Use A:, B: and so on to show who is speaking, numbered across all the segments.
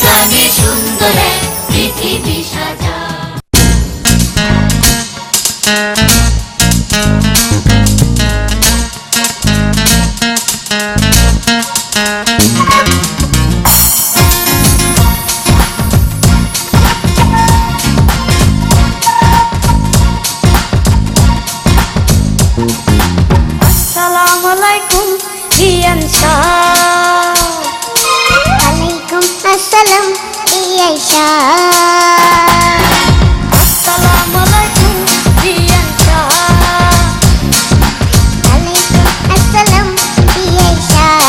A: গানে সুন্দর এক পৃথিবী সাজা।
B: আসসালামু আলাইকুম ইয়ান শাহ।
C: আলাইকুম আসসালাম ইয়ান শাহ।
B: আসসালামু আলাইকুম ইয়ান শাহ।
C: আলাইকুম আসসালাম ইয়ান শাহ।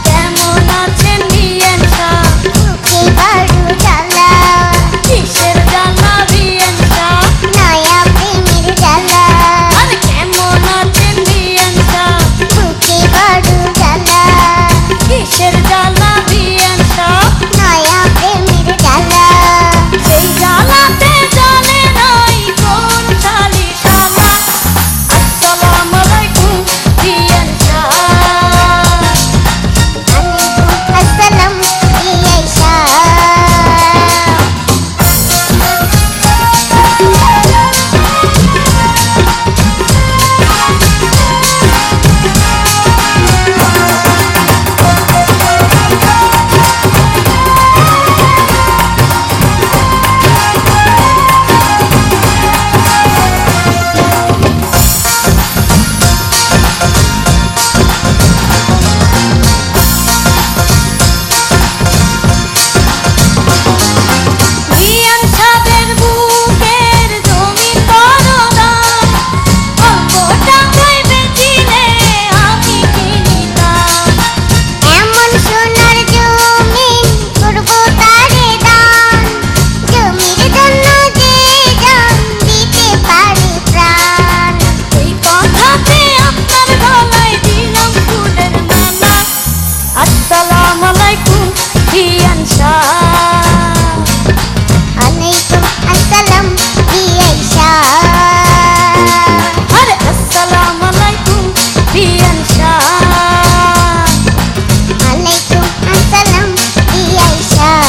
B: কেমন আছেন ইয়ান শাহ?
C: বুকে বড় জ্বালা,
B: কিসের জ্বালা ইয়ান শাহ?
C: নয়া প্রেমের জ্বালা।
B: আরে কেমন আছেন ইয়ান শাহ?
C: বুকে বড় জ্বালা,
B: কিসের জ্বালা ইয়ান শাহ?
C: নয়া প্রেমের জ্বালা।
B: সেই জ্বালাতে জানে নাই কোন শালি শালা। আসসালামু আলাইকুম ইয়ান শাহ।
C: আলাইকুম আসসালাম ইয়ান শাহ।
B: ইয়ান শাহের বুকের জমিন বড় দাম, অল্প টাকায় বেচিলে আমি কিনিতাম।
C: এমন সোনার জমিন করবো তারে দান, জমির জন্য যে জান দিতে পারে প্রাণ।
B: এই কথাতে আপনার গলায় দিলাম ফুলের মালা। আসসালামু আলাইকুম ইয়ান শাহ।
C: আলাইকুম আসসালাম ইয়ান শাহ।
B: আরে আসসালামু আলাইকুম ইয়ান শাহ।
C: আলাইকুম আসসালাম ইয়ান শাহ।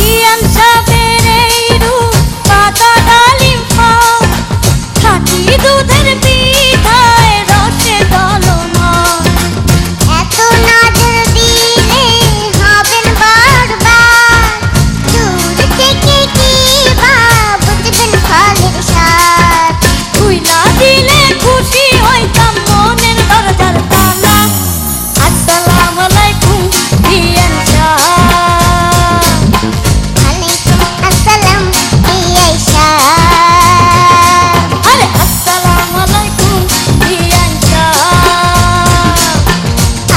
B: ইয়ান শাহের এই রূপ পাতা ডালিম ফল, খাঁটি দুধের পিঠায় রসে দলমল।
C: এত নজর দিলে হবেন বারবার, দূর থেকে কি বা বুঝবেন ফলের স্বাদ।
B: খুইলা দিলে খুশি হইতাম মনের দরজার তালা। আসসালামু আলাইকুম ইয়ান শাহ।
C: আলাইকুম আসসালাম ইয়ান শাহ।
B: আরে আসসালামু আলাইকুম ইয়ান শাহ।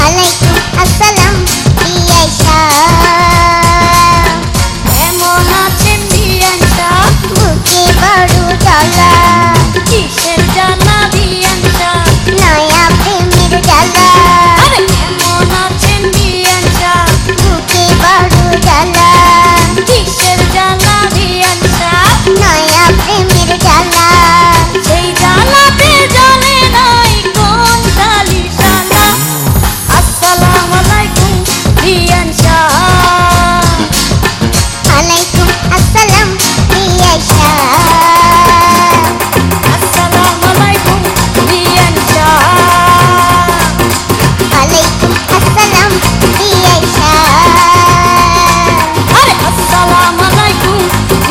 C: আলাইকুম আসসালাম ইয়ান শাহ।
B: কেমন আছেন ইয়ান শাহ?
C: বুকে বড় জ্বালা,
B: কিসের জ্বালা ইয়ান শাহ?
C: নয়া প্রেমের জ্বালা।
B: আরে কেমন আছেন ইয়ান শাহ?
C: বুকে বড় জ্বালা,
B: কিসের জ্বালা ইয়ান শাহ?
C: নয়া প্রেমের জ্বালা।
B: সেই জ্বালাতে জানে নাই কোন শালি শালা। আসসালামু আলাইকুম ইয়ান শাহ।
C: আলাইকুম আসসালাম ইয়ান শাহ।
B: আসসালামু আলাইকুম ইয়ান শাহ।
C: আলাইকুম আসসালাম ইয়ান শাহ।
B: আরে আসসালামু আলাইকুম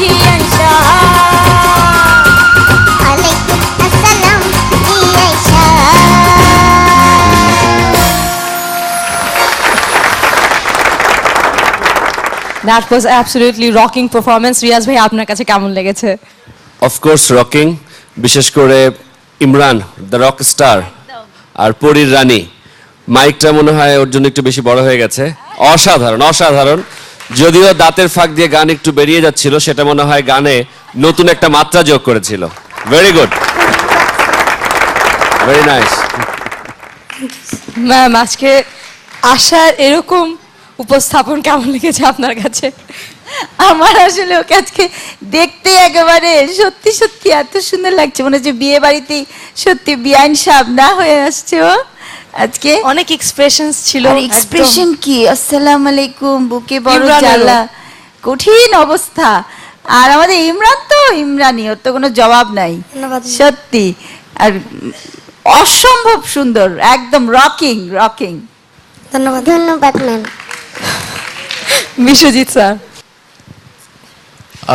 B: ইয়ান শাহ।
C: আলাইকুম আসসালাম ইয়ান Shah.
D: That was absolutely rocking performance. Riaz ভাই আপনার কাছে কেমন লেগেছে?
E: অফকোর্স রকিং, বিশেষ করে ইমরান দ্য রক স্টার আর পরীর রানী মাইকটা মনে হয় ওর জন্য একটু বেশি বড় হয়ে গেছে। অসাধারণ অসাধারণ। যদিও দাঁতের ফাঁক দিয়ে গান একটু বেরিয়ে যাচ্ছিল, সেটা মনে হয় গানে নতুন একটা মাত্রা যোগ করেছিল। Very good, very nice.
D: Ma'am, আজকে আশার এরকম উপস্থাপন কেমন লেগেছে আপনার কাছে?
F: আমার আসলে ওকে আজকে দেখতে একেবারে সত্যি সত্যি এত সুন্দর লাগছে, মনে হচ্ছে বিয়ে বাড়িতেই সত্যি বিয়াইন সাহেব না হয়ে আসছে ও আজকে।
D: অনেক এক্সপ্রেশনস ছিল।
F: আর এক্সপ্রেশন কি, আসসালামু আলাইকুম, বুকে বড়
D: ইমরানেরও।
F: জ্বালা, কঠিন অবস্থা। আর আমাদের ইমরান তো ইমরানি, ওর তো কোনো জবাব নাই
B: ধন্যবাদ।
F: সত্যি। আর অসম্ভব সুন্দর, একদম রকিং রকিং।
B: ধন্যবাদ।
C: ধন্যবাদ ম্যাম।
D: বিশ্বজিৎ স্যার।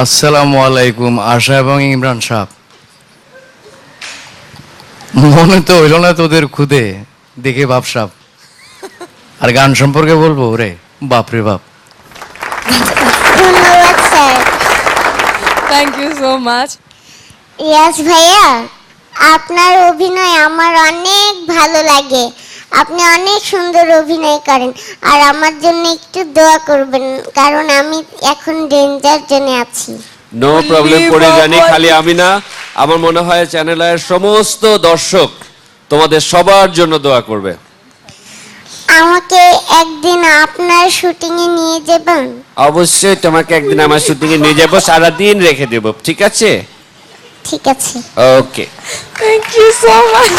G: আসসালামু আলাইকুম আশা এবং ইমরান সাহেব। মনে তো হইল না তোদের খুদে দেখে বাপ সাহেব। আর গান সম্পর্কে বলবো রে বাপ রে বাপ।
C: ধন্যবাদ sir.
D: Thank you so much.
C: Riaz ভাইয়া, আপনার অভিনয় আমার অনেক ভালো লাগে। আপনি অনেক সুন্দর অভিনয় করেন। আর আমার জন্য একটু দোয়া করবেন, কারণ আমি এখন ডেঞ্জার জোনে আছি।
E: নো প্রবলেম, পড়ে জানি। খালি আমি না, আমার মনে হয় চ্যানেলের সমস্ত দর্শক তোমাদের সবার জন্য দোয়া করবে।
C: আমাকে একদিন আপনার শুটিং এ নিয়ে যাবেন?
E: অবশ্যই তোমাকে একদিন আমার শুটিং এ নিয়ে যাবো, সারাদিন রেখে দেবো, ঠিক আছে?
C: ঠিক আছে।
E: Okay.
D: Thank you so much.